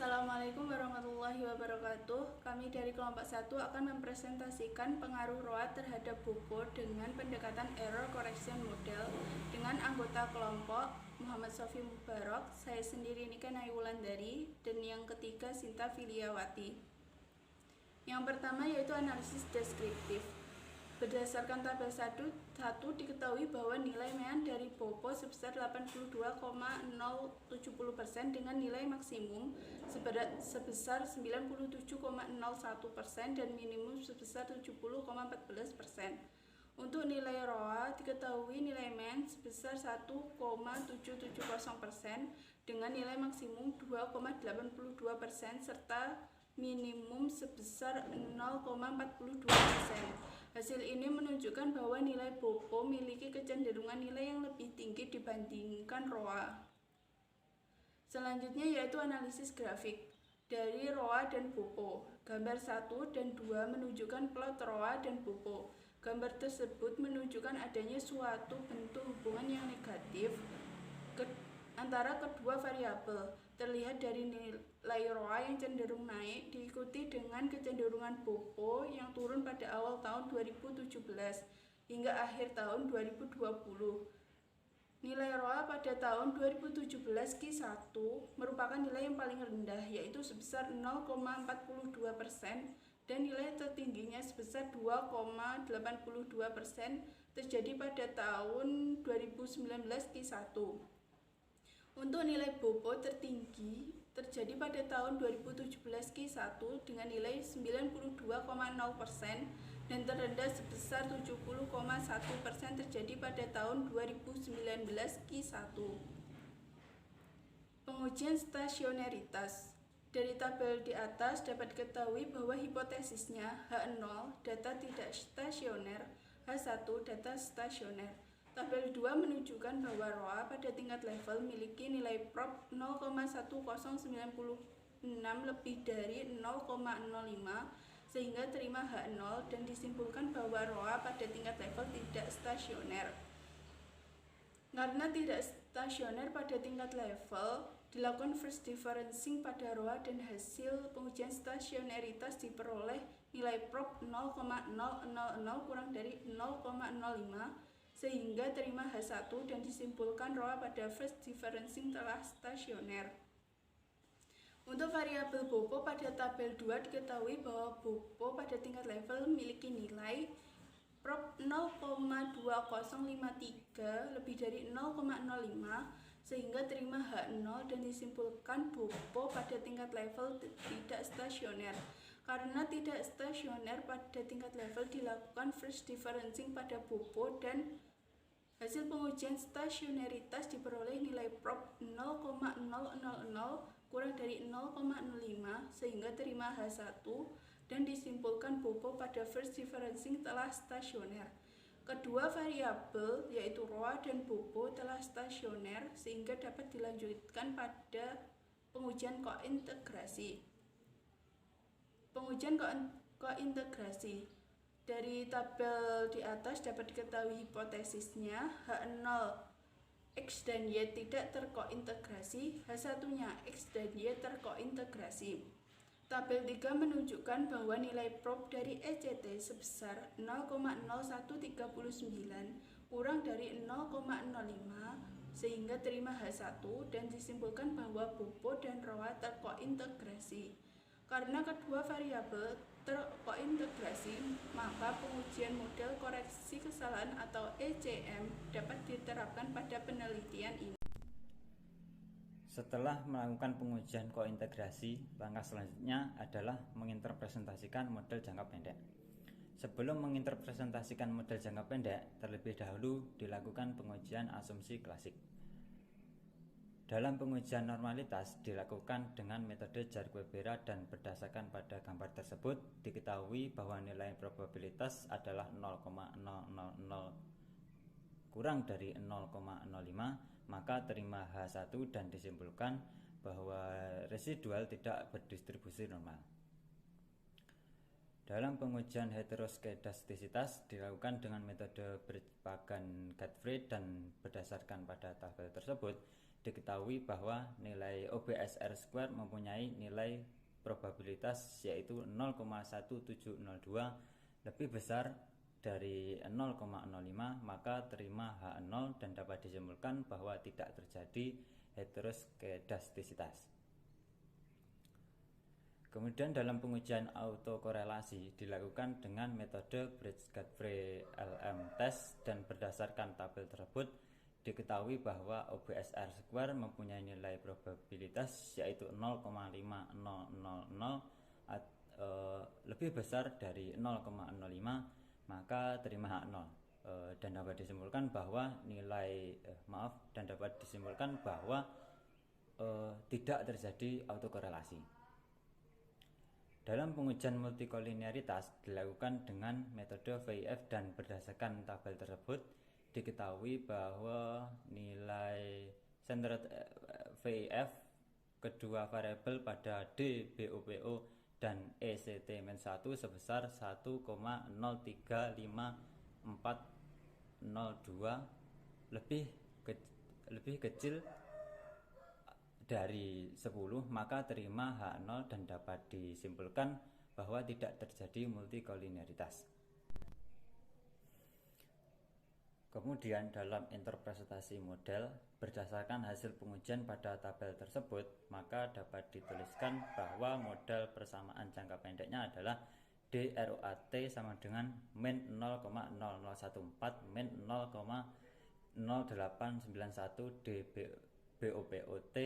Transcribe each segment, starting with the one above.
Assalamualaikum warahmatullahi wabarakatuh. Kami dari kelompok 1 akan mempresentasikan pengaruh ROA terhadap BOPO dengan pendekatan error correction model dengan anggota kelompok Muhammad Sofi Mubarok, saya sendiri Nika Naiwulandari, dan yang ketiga Sinta Filiawati. Yang pertama yaitu analisis deskriptif. Berdasarkan tabel 1 diketahui bahwa nilai mean dari BOPO sebesar 82,070% dengan nilai maksimum sebesar 97,01% dan minimum sebesar 70,14%. Untuk nilai ROA diketahui nilai mean sebesar 1,770% dengan nilai maksimum 2,82% serta minimum sebesar 0,42%. Hasil ini menunjukkan bahwa nilai BOPO memiliki kecenderungan nilai yang lebih tinggi dibandingkan ROA. Selanjutnya yaitu analisis grafik dari ROA dan BOPO. Gambar 1 dan 2 menunjukkan plot ROA dan BOPO. Gambar tersebut menunjukkan adanya suatu bentuk hubungan yang negatif antara kedua variabel. Terlihat dari nilai ROA yang cenderung naik diikuti dengan kecenderungan BOPO yang turun pada awal tahun 2017 hingga akhir tahun 2020. Nilai ROA pada tahun 2017 Q1 merupakan nilai yang paling rendah, yaitu sebesar 0,42%, dan nilai tertingginya sebesar 2,82% terjadi pada tahun 2019 Q1. Untuk nilai BOPO tertinggi terjadi pada tahun 2017 Q1 dengan nilai 92,0% dan terendah sebesar 70,1% terjadi pada tahun 2019 Q1. Pengujian stasioneritas. Dari tabel di atas dapat diketahui bahwa hipotesisnya H0 data tidak stasioner, H1 data stasioner. Tabel 2 menunjukkan bahwa ROA pada tingkat level memiliki nilai prop 0,1096 lebih dari 0,05 sehingga terima H0 dan disimpulkan bahwa ROA pada tingkat level tidak stasioner. Karena tidak stasioner pada tingkat level, dilakukan first differencing pada ROA dan hasil pengujian stasioneritas diperoleh nilai prop 0,000 kurang dari 0,05 sehingga terima H1 dan disimpulkan ROA pada first differencing telah stasioner. Untuk variabel BOPO pada tabel 2 diketahui bahwa BOPO pada tingkat level memiliki nilai prop 0,2053 lebih dari 0,05 sehingga terima H0 dan disimpulkan BOPO pada tingkat level tidak stasioner. Karena tidak stasioner pada tingkat level dilakukan first differencing pada BOPO dan hasil pengujian stasioneritas diperoleh nilai prop 0,000 kurang dari 0,05 sehingga terima H1 dan disimpulkan BOPO pada first differencing telah stasioner. Kedua variabel yaitu ROA dan BOPO telah stasioner sehingga dapat dilanjutkan pada pengujian kointegrasi. Pengujian kointegrasi. Dari tabel di atas dapat diketahui hipotesisnya H0 X dan Y tidak terkointegrasi, H1-nya X dan Y terkointegrasi. Tabel 3 menunjukkan bahwa nilai prop dari ECT sebesar 0,0139 kurang dari 0,05 sehingga terima H1 dan disimpulkan bahwa BOPO dan ROA terkointegrasi. Karena kedua variabel terkointegrasi, maka pengujian model koreksi kesalahan atau ECM dapat diterapkan pada penelitian ini. Setelah melakukan pengujian kointegrasi, langkah selanjutnya adalah menginterpresentasikan model jangka pendek. Sebelum menginterpresentasikan model jangka pendek, terlebih dahulu dilakukan pengujian asumsi klasik. Dalam pengujian normalitas dilakukan dengan metode Jar-Quebera dan berdasarkan pada gambar tersebut diketahui bahwa nilai probabilitas adalah 0,000 kurang dari 0,05, maka terima H1 dan disimpulkan bahwa residual tidak berdistribusi normal. Dalam pengujian heteroskedastisitas dilakukan dengan metode Birch-Pagan-Gottfried dan berdasarkan pada tabel tersebut diketahui bahwa nilai OBSR square mempunyai nilai probabilitas yaitu 0,1702 lebih besar dari 0,05, maka terima H0 dan dapat disimpulkan bahwa tidak terjadi heteroskedastisitas. Kemudian dalam pengujian autokorelasi dilakukan dengan metode Bridge-Godfrey-LM test dan berdasarkan tabel tersebut diketahui bahwa OBSR square mempunyai nilai probabilitas yaitu 0,5000 lebih besar dari 0,05, maka terima H0 dan dapat disimpulkan bahwa tidak terjadi autokorelasi. Dalam pengujian multikolinearitas dilakukan dengan metode VIF dan berdasarkan tabel tersebut diketahui bahwa nilai centered VIF kedua variabel pada D, BOPO dan ECT-1 sebesar 1,035402 lebih kecil dari 10, maka terima H0 dan dapat disimpulkan bahwa tidak terjadi multikolinearitas. Kemudian dalam interpretasi model berdasarkan hasil pengujian pada tabel tersebut, maka dapat dituliskan bahwa model persamaan jangka pendeknya adalah DROAT sama dengan min 0,0014 min 0,0891 DBOPOT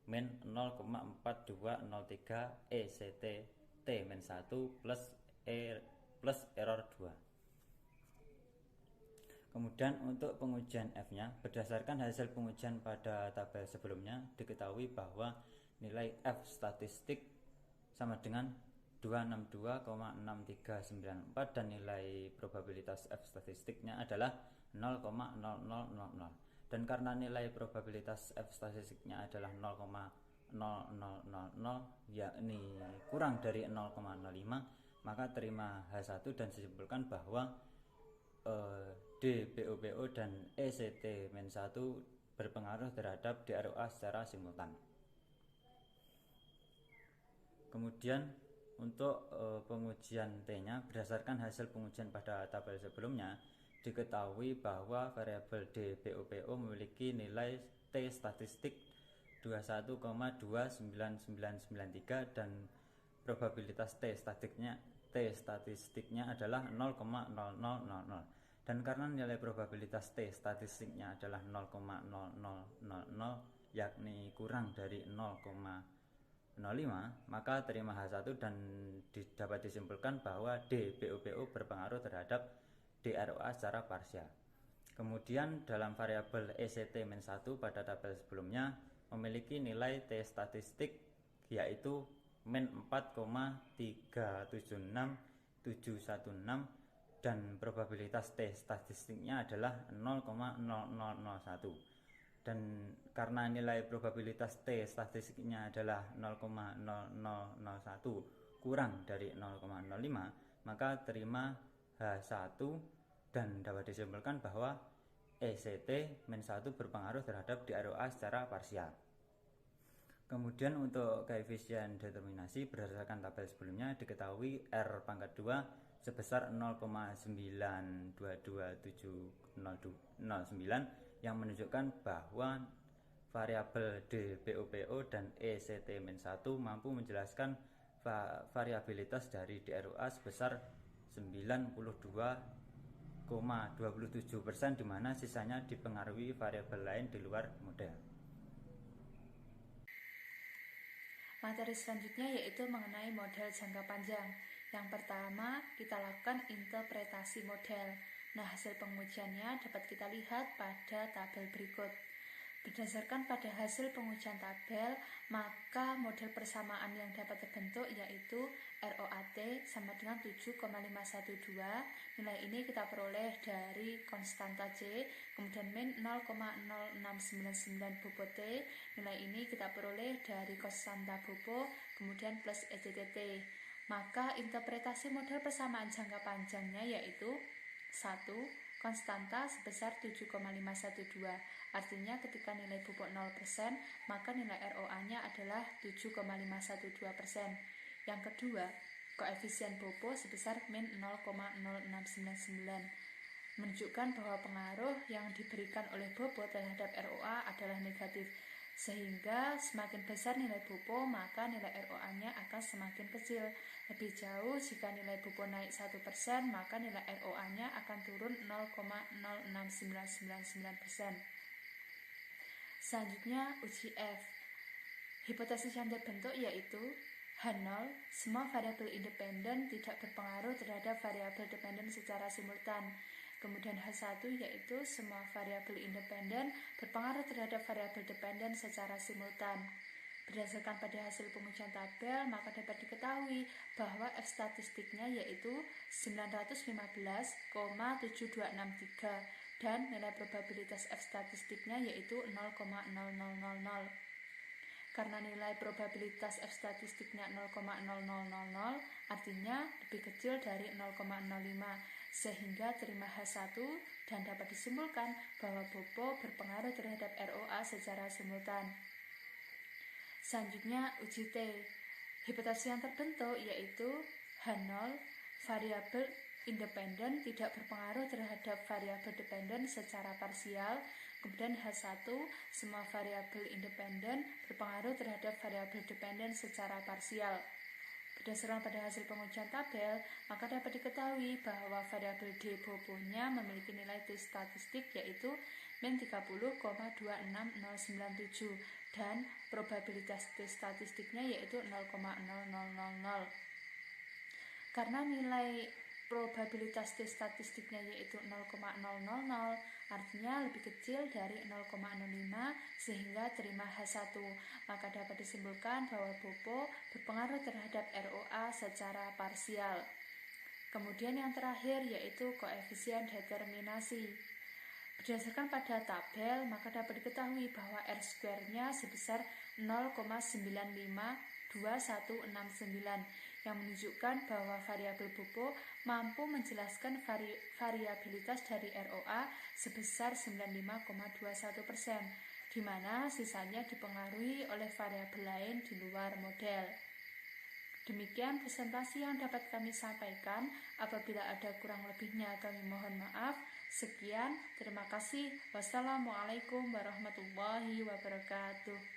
min 0,4203 ECT min 1 plus error 2. Kemudian untuk pengujian F-nya, berdasarkan hasil pengujian pada tabel sebelumnya diketahui bahwa nilai F statistik sama dengan 262,6394 dan nilai probabilitas F statistiknya adalah 0,0000. Dan karena nilai probabilitas F statistiknya adalah 0,0000 yakni kurang dari 0,05, maka terima H1 dan disimpulkan bahwa D, BOPO dan ECT-1 berpengaruh terhadap DROA secara simultan. Kemudian untuk pengujian T-nya berdasarkan hasil pengujian pada tabel sebelumnya diketahui bahwa variabel D, BOPO memiliki nilai T statistik 21,29993 dan probabilitas T statistiknya adalah 0,0000. Dan karena nilai probabilitas T statistiknya adalah 0,0000 yakni kurang dari 0,05, maka terima H1 dan dapat disimpulkan bahwa D, BOPO berpengaruh terhadap DROA secara parsial. Kemudian dalam variabel ECT-1 pada tabel sebelumnya memiliki nilai T statistik yaitu min 4,376716 dan probabilitas T statistiknya adalah 0,0001. Dan karena nilai probabilitas T statistiknya adalah 0,0001 kurang dari 0,05, maka terima H1 dan dapat disimpulkan bahwa ECT-1 berpengaruh terhadap DROA secara parsial. Kemudian untuk koefisien determinasi berdasarkan tabel sebelumnya diketahui R pangkat 2 sebesar 0,922709 yang menunjukkan bahwa variabel D, BOPO dan ECT-1 mampu menjelaskan variabilitas dari DROA sebesar 92,27%, di mana sisanya dipengaruhi variabel lain di luar model. Materi selanjutnya yaitu mengenai model jangka panjang. Yang pertama, kita lakukan interpretasi model. Nah, hasil pengujiannya dapat kita lihat pada tabel berikut. Berdasarkan pada hasil pengujian tabel, maka model persamaan yang dapat terbentuk yaitu ROAT sama dengan 7,512. Nilai ini kita peroleh dari konstanta C, kemudian min 0,0699 bobo T. Nilai ini kita peroleh dari konstanta bobo, kemudian plus ECTT. Maka interpretasi model persamaan jangka panjangnya yaitu 1. konstanta sebesar 7,512. Artinya ketika nilai pupuk 0%, maka nilai ROA-nya adalah 7,512%. Yang kedua, koefisien pupuk sebesar min 0,0699, menunjukkan bahwa pengaruh yang diberikan oleh bobot terhadap ROA adalah negatif. Sehingga semakin besar nilai pupuk, maka nilai ROA-nya akan semakin kecil. Lebih jauh, jika nilai pupuk naik 1%, maka nilai ROA-nya akan turun 0,0699%. Selanjutnya, uji F. Hipotesis yang terbentuk yaitu H0, semua variabel independen tidak berpengaruh terhadap variabel dependen secara simultan. Kemudian H1 yaitu semua variabel independen berpengaruh terhadap variabel dependen secara simultan. Berdasarkan pada hasil pengujian tabel, maka dapat diketahui bahwa F statistiknya yaitu 915,7263 dan nilai probabilitas F statistiknya yaitu 0,0000. Karena nilai probabilitas F statistiknya 0,0000, artinya lebih kecil dari 0,05, sehingga terima H1 dan dapat disimpulkan bahwa BOPO berpengaruh terhadap ROA secara simultan. Selanjutnya uji T. Hipotesis yang terbentuk yaitu H0, variabel independen tidak berpengaruh terhadap variabel dependen secara parsial. Kemudian H1, semua variabel independen berpengaruh terhadap variabel dependen secara parsial. Berdasarkan pada hasil pengujian tabel, maka dapat diketahui bahwa variabel D BOPO-nya memiliki nilai T statistik yaitu min 30,26097 dan probabilitas T statistiknya yaitu 0,0000. Karena nilai probabilitas T statistiknya yaitu 0,000, artinya lebih kecil dari 0,05, sehingga terima H1, maka dapat disimpulkan bahwa BOPO berpengaruh terhadap ROA secara parsial. Kemudian yang terakhir yaitu koefisien determinasi. Berdasarkan pada tabel, maka dapat diketahui bahwa R2-nya sebesar 0,952169, yang menunjukkan bahwa variabel BOPO mampu menjelaskan variabilitas dari ROA sebesar 95,21%, di mana sisanya dipengaruhi oleh variabel lain di luar model. Demikian presentasi yang dapat kami sampaikan. Apabila ada kurang lebihnya kami mohon maaf. Sekian, terima kasih. Wassalamualaikum warahmatullahi wabarakatuh.